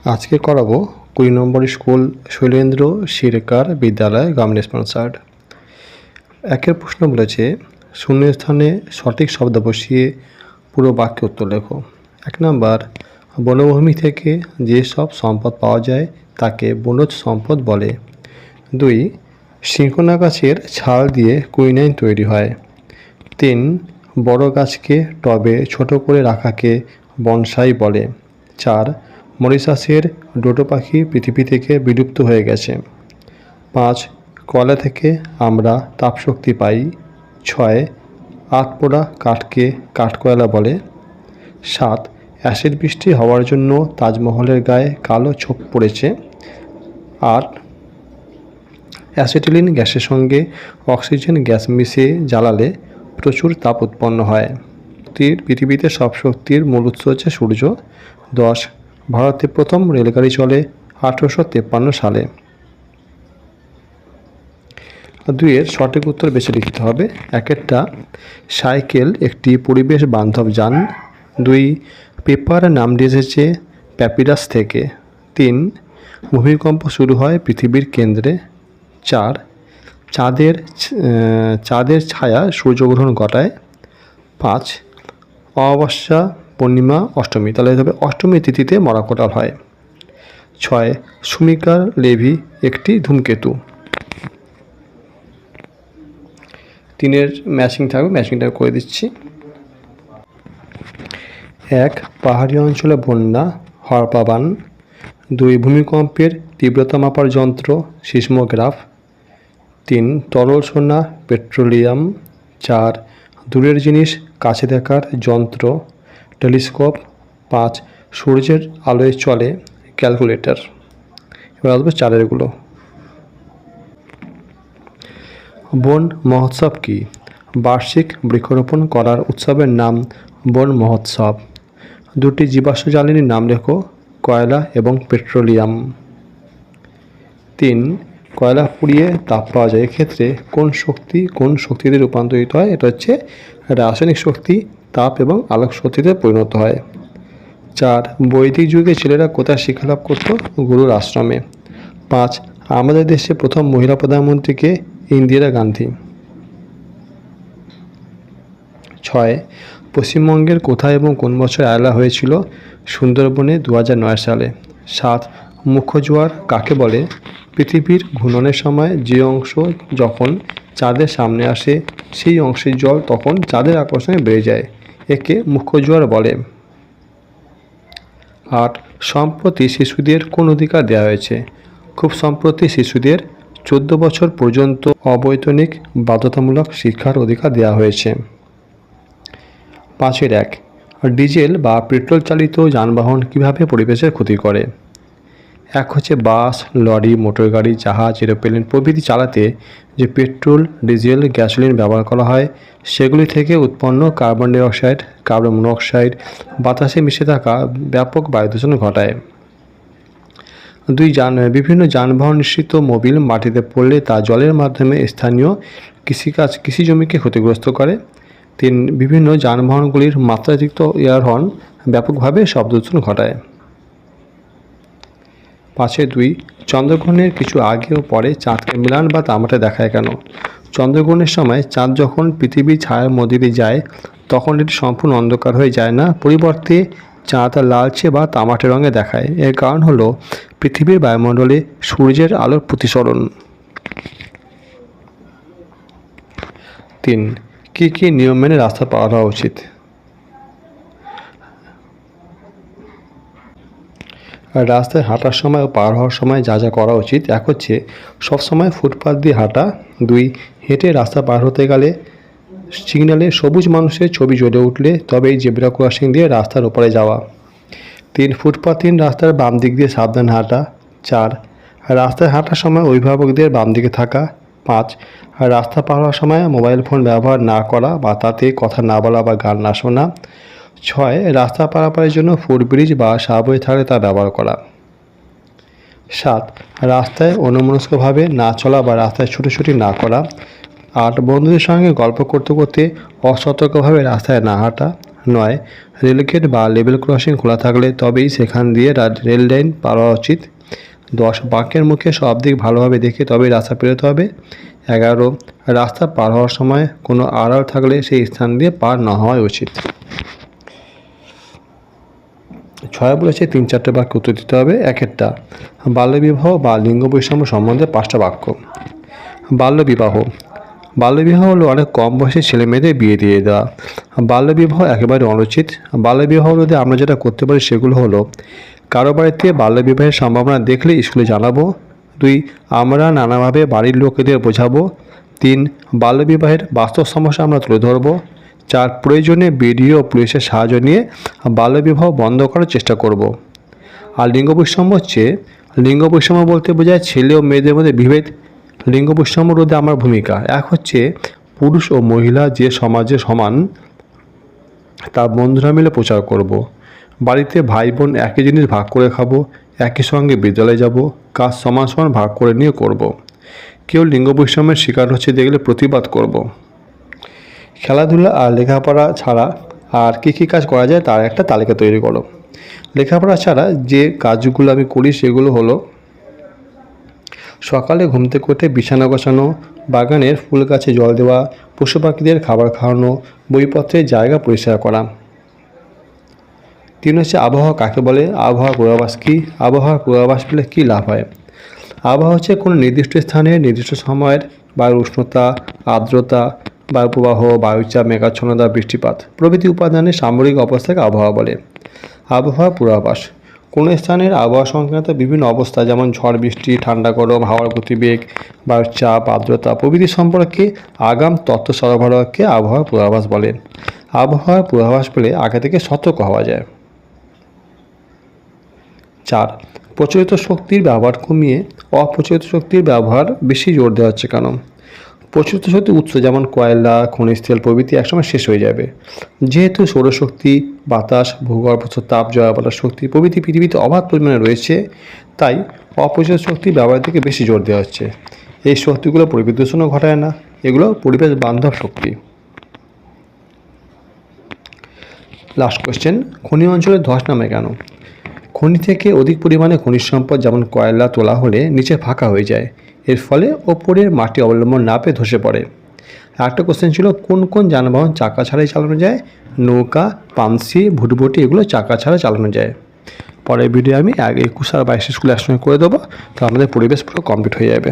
আজকে করাবো 20 নম্বর স্কুল শৈলেন্দ্র শিরকার বিদ্যালয় গভর্নমেন্ট স্পন্সার্ড। একের প্রশ্ন বলেছে শূন্যস্থানে সঠিক শব্দ বসিয়ে পুরো বাক্য উত্তর লেখো। 1 নাম্বার, বনভূমি থেকে যেসব সম্পদ পাওয়া যায় তাকে বনজ সম্পদ বলে। 2, সিংকোনা গাছের ছাল দিয়ে কুইনাইন তৈরি হয়। 3, বড় গাছকে টবে ছোট করে রাখাকে বনসাই বলে। 4, মরিশাসের ডোডো পাখি পৃথিবী থেকে বিলুপ্ত হয়ে গেছে। 5, কয়লা থেকে আমরা তাপশক্তি পাই। 6, আধপোড়া কাঠকে কাঠকয়লা বলে। 7, অ্যাসিড বৃষ্টি হওয়ার জন্য তাজমহলের গায়ে কালো ছোপ পড়েছে। 8, অ্যাসিটিলিন গ্যাসের সঙ্গে অক্সিজেন গ্যাস মিশিয়ে জ্বালালে প্রচুর তাপ উৎপন্ন হয়। পৃথিবীতে সব শক্তির মূল উৎস হচ্ছে সূর্য। 10, ভারতে প্রথম রেলগাড়ি চলে 1853 সালে। 2 এর সঠিক উত্তর বেছে লিখতে হবে। 1টা, সাইকেল একটি পরিবেশ বান্ধব যান। 2, পেপার নামটি এসেছে প্যাপিরাস থেকে। 3, ভূমিকম্প শুরু হয় পৃথিবীর কেন্দ্রে। 4, চাঁদের ছায়া সূর্যগ্রহণ ঘটায়। 5, অমাবস্যা পূর্ণিমা অষ্টমী, তাহলে হবে অষ্টমী তিথিতে মরাকোটাল হয়। 6, সুমিকার লেভি একটি ধূমকেতু। 3 ম্যাচিং থাকবে, ম্যাচিংটা করে দিচ্ছি। 1, পাহাড়ি অঞ্চলে বন্যা হরপাবান। 2, ভূমিকম্পের তীব্রতা মাপার যন্ত্র সিসমোগ্রাফ। 3, তরল সোনা পেট্রোলিয়াম। 4, দূরের জিনিস কাছে দেখার যন্ত্র টেলিস্কোপ। 5, সূর্যের আলোয় চলে ক্যালকুলেটর। এবার আসবে 4এরগুলো। বন মহোৎসব কি? বার্ষিক বৃক্ষরোপণ করার উৎসবের নাম বন মহোৎসব। 2টি জীবাশ্ম জ্বালানির নাম লেখো, কয়লা এবং পেট্রোলিয়াম। 3, কয়লা পুড়িয়ে তাপ পাওয়া যায়, এক্ষেত্রে কোন শক্তিতে রূপান্তরিত হয়? এটা হচ্ছে রাসায়নিক শক্তি, তাপ এবং আলোক শক্তিতে পরিণত হয়। 4, বৈদিক যুগে ছেলেরা কোথায় শিক্ষালাভ করত? গুরুর আশ্রমে। 5, আমাদের দেশে প্রথম মহিলা প্রধানমন্ত্রীকে ইন্দিরা গান্ধী। 6, পশ্চিমবঙ্গের কোথায় এবং কোন বছর আয়লা হয়েছিল? সুন্দরবনে 2009 সালে। 7, মুখ্য জোয়ার কাকে বলে? পৃথিবীর ঘূর্ণনের সময় যে অংশ যখন চাঁদের সামনে আসে সেই অংশের জল তখন চাঁদের আকর্ষণে বেড়ে যায়, একে মুখ্য জোয়ার বলে। 8, সম্প্রতি শিশুদের কোন অধিকার দেওয়া হয়েছে? খুব সম্প্রতি শিশুদের 14 বছর পর্যন্ত অবৈতনিক বাধ্যতামূলক শিক্ষার অধিকার দেওয়া হয়েছে। 5-1, ডিজেল বা পেট্রোল চালিত যানবাহন কিভাবে পরিবেশের ক্ষতি করে? 1 হচ্ছে বাস, লরি, মোটরগাড়ি, জাহাজ, এরোপ্লেন প্রভৃতি চালাতে যে পেট্রোল, ডিজেল, গ্যাসোলিন ব্যবহার করা হয় সেগুলি থেকে উৎপন্ন কার্বন ডাইঅক্সাইড, কার্বন মনোক্সাইড বাতাসে মিশে থাকা ব্যাপক বায়ুদূষণ ঘটায়। 2, বিভিন্ন যানবাহন নিঃসৃত মোবিল মাটিতে পড়লে তা জলের মাধ্যমে স্থানীয় কৃষি জমিকে ক্ষতিগ্রস্ত করে। 3, বিভিন্ন যানবাহনগুলির মাত্রাতিরিক্ত এয়ার হর্ন ব্যাপকভাবে শব্দদূষণ ঘটায়। 5-2, চন্দ্রগ্রহণের কিছু আগে ও পরে চাঁদকে ম্লান বা তামাটে দেখায় কেন? চন্দ্রগ্রহণের সময় চাঁদ যখন পৃথিবীর ছায়ার মধ্যে দিয়ে যায় তখন এটি সম্পূর্ণ অন্ধকার হয়ে যায় না, পরিবর্তে চাঁদ লালচে বা তামাটে রঙে দেখায়। এর কারণ হলো পৃথিবীর বায়ুমণ্ডলে সূর্যের আলোর প্রতিসরণ। 3, কী নিয়ম মেনে রাস্তা পার হওয়া উচিত? রাস্তায় হাঁটার সময় ও পার হওয়ার সময় যা করা উচিত: 1 হচ্ছে সবসময় ফুটপাথ দিয়ে হাঁটা। 2, হেঁটে রাস্তা পার হতে গেলে সিগন্যালে সবুজ মানুষের ছবি জ্বলে উঠলে তবেই জেব্রা ক্রসিং দিয়ে রাস্তার ওপরে যাওয়া। 3, ফুটপাথহীন রাস্তার বাম দিক দিয়ে সাবধান হাঁটা। 4, রাস্তায় হাঁটার সময় অভিভাবকদের বাম দিকে থাকা। 5, রাস্তা পার হওয়ার সময় মোবাইল ফোন ব্যবহার না করা বা তাতে কথা না বলা বা গান না শোনা। 6, রাস্তা পারাপারের জন্য ফুটব্রিজ বা সাবওয়ে থাকলে তা ব্যবহার করা। 7, রাস্তায় অন্যমনস্কভাবে না চলা বা রাস্তায় ছুটোছুটি না করা। 8, বন্ধুদের সঙ্গে গল্প করতে করতে অসতর্কভাবে রাস্তায় না হাঁটা। 9, রেলগেট বা লেভেল ক্রসিং খোলা থাকলে তবেই সেখান দিয়ে রেল লাইন পার হওয়া উচিত। 10, বাঁকের মুখে সব দিক ভালোভাবে দেখে তবেই রাস্তা পেরোতে হবে। 11, রাস্তা পার হওয়ার সময় কোনো আড়াল থাকলে সেই স্থান দিয়ে পার না হওয়াই উচিত। 6 বলেছে 3-4টে বাক্য উত্তর দিতে হবে। 1টা, বাল্যবিবাহ বা লিঙ্গ বৈষম্য সম্বন্ধে 5টা বাক্য। বাল্যবিবাহ। বাল্যবিবাহ হলো অনেক কম বয়সী ছেলে মেয়েদের বিয়ে দিয়ে দেওয়া। বাল্যবিবাহ একেবারে অনুচিত। বাল্যবিবাহ রোধে আমরা যেটা করতে পারি সেগুলো হলো, কারো বাড়িতে বাল্যবিবাহের সম্ভাবনা দেখলে স্কুলে জানাবো। 2, আমরা নানাভাবে বাড়ির লোকেদের বোঝাবো। 3, বাল্যবিবাহের বাস্তব সমস্যা আমরা তুলে ধরবো। 4, প্রয়োজনে বিডিও ও পুলিশের সাহায্য নিয়ে বাল্যবিবাহ বন্ধ করার চেষ্টা করব। আর লিঙ্গ বৈষম্য হচ্ছে, লিঙ্গ বৈষম্য বলতে বোঝায় ছেলে ও মেয়েদের মধ্যে বিভেদ। লিঙ্গ বৈষম্য রোধে আমার ভূমিকা 1 হচ্ছে, পুরুষ ও মহিলা যে সমাজে সমান তা বন্ধুরা মিলে প্রচার করব। বাড়িতে ভাই বোন একই জিনিস ভাগ করে খাবো, একই সঙ্গে বিদ্যালয়ে যাব, কাজ সমান সমান ভাগ করে নিয়ে করব। কেউ লিঙ্গ বৈষম্যের শিকার হচ্ছে দেখলে প্রতিবাদ করব। খেলাধুলা আর লেখাপড়া ছাড়া আর কী কী কাজ করা যায় তার একটা তালিকা তৈরি করো। লেখাপড়া ছাড়া যে কাজগুলো আমি করি সেগুলো হলো, সকালে ঘুম থেকে উঠে বিছানা গোছানো, বাগানের ফুল গাছে জল দেওয়া, পশু পাখিদের খাবার খাওয়ানো, বইপত্রের জায়গা পরিষ্কার করা। 3 হচ্ছে আবহাওয়া কাকে বলে, আবহাওয়ার পূর্বাভাস কী, আবহাওয়ার পূর্বাভাস পেলে কী লাভ হয়। আবহাওয়া হচ্ছে কোনো নির্দিষ্ট স্থানে নির্দিষ্ট সময়ের বায়ুর উষ্ণতা, আর্দ্রতা, বায়ুপ্রবাহ, বায়ুচাপ, মেঘাচ্ছন্নতা, বৃষ্টিপাত প্রভৃতি উপাদানের সামগ্রিক অবস্থাকে আবহাওয়া বলে। আবহাওয়ার পূর্বাভাস কোনো স্থানের আবহাওয়া সংক্রান্ত বিভিন্ন অবস্থা যেমন ঝড় বৃষ্টি, ঠান্ডা গরম, হাওয়ার গতিবেগ, বায়ুর চাপ, আর্দ্রতা প্রভৃতি সম্পর্কে আগাম তথ্য সরবরাহকে আবহাওয়ার পূর্বাভাস বলে। আবহাওয়ার পূর্বাভাস পেলে আগে থেকে সতর্ক হওয়া যায়। 4, প্রচলিত শক্তির ব্যবহার কমিয়ে অপ্রচলিত শক্তির ব্যবহার বেশি জোর দেওয়া হচ্ছে কেন। প্রচলিত শক্তির উৎস যেমন কয়লা, খনিজ তেল প্রভৃতি একসময় শেষ হয়ে যাবে। যেহেতু সৌরশক্তি, বাতাস, ভূগর্ভস্থ তাপ, জয়াবলার শক্তি প্রভৃতি পৃথিবীতে অবাধ পরিমাণে রয়েছে, তাই অপ্রচলিত শক্তির ব্যবহারের দিকে বেশি জোর দেওয়া হচ্ছে। এই শক্তিগুলো পরিবেশ দূষণও ঘটায় না, এগুলো পরিবেশ বান্ধব শক্তি। লাস্ট কোয়েশ্চেন, খনি অঞ্চলে ধস নামে কেন। খনি থেকে অধিক পরিমাণে খনিজ সম্পদ যেমন কয়লা তোলা হলে নিচে ফাঁকা হয়ে যায়, এর ফলে ওপরের মাটি অবলম্বন না পেয়ে ধসে পড়ে। একটা কোশ্চেন ছিল, কোন কোন যানবাহন চাকা ছাড়াই চালানো যায়। নৌকা, পানসি, ভুটভুটি এগুলো চাকা ছাড়া চালানো যায়। পরের ভিডিও আমি 21 আর 22 স্কুলে একসঙ্গে করে দেবো, তো আমাদের পরিবেশ পুরো কমপ্লিট হয়ে যাবে।